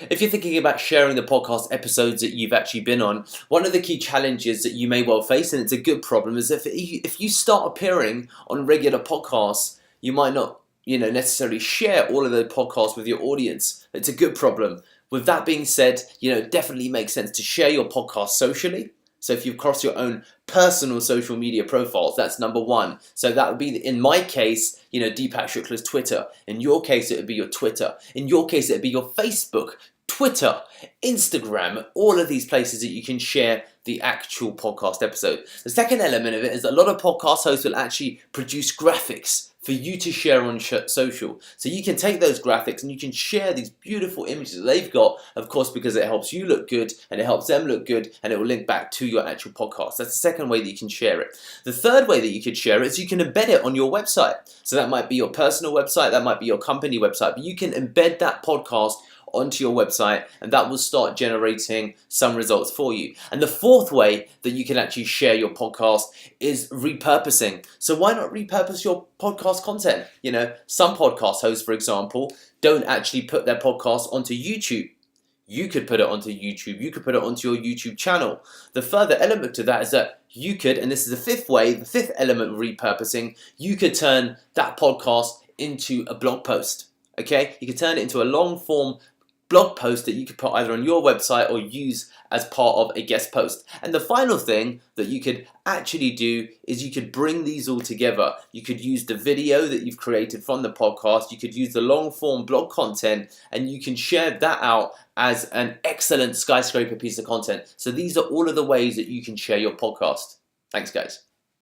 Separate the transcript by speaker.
Speaker 1: If you're thinking about sharing the podcast episodes that you've actually been on, one of the key challenges that you may well face, and it's a good problem, is if you start appearing on regular podcasts, you might not necessarily share all of the podcasts with your audience. It's a good problem. With that being said, it definitely makes sense to share your podcast socially. So if you cross your own personal social media profiles, that's number one. So that would be, in my case, Deepak Shukla's Twitter. In your case, it would be your Twitter. In your case, it would be your Facebook, Twitter, Instagram, all of these places that you can share the actual podcast episode. The second element of it is that a lot of podcast hosts will actually produce graphics for you to share on social. So you can take those graphics and you can share these beautiful images that they've got, of course, because it helps you look good and it helps them look good and it will link back to your actual podcast. That's the second way that you can share it. The third way that you could share it is you can embed it on your website. So that might be your personal website, that might be your company website, but you can embed that podcast onto your website and that will start generating some results for you. And the fourth way that you can actually share your podcast is repurposing. So why not repurpose your podcast content? Some podcast hosts, for example, don't actually put their podcast onto YouTube. You could put it onto YouTube. You could put it onto your YouTube channel. The further element to that is that you could, and this is the fifth way, the fifth element of repurposing, you could turn that podcast into a blog post. Okay? You could turn it into a long form blog post that you could put either on your website or use as part of a guest post. And the final thing that you could actually do is you could bring these all together. You could use the video that you've created from the podcast, you could use the long form blog content, and you can share that out as an excellent skyscraper piece of content. So these are all of the ways that you can share your podcast. Thanks, guys.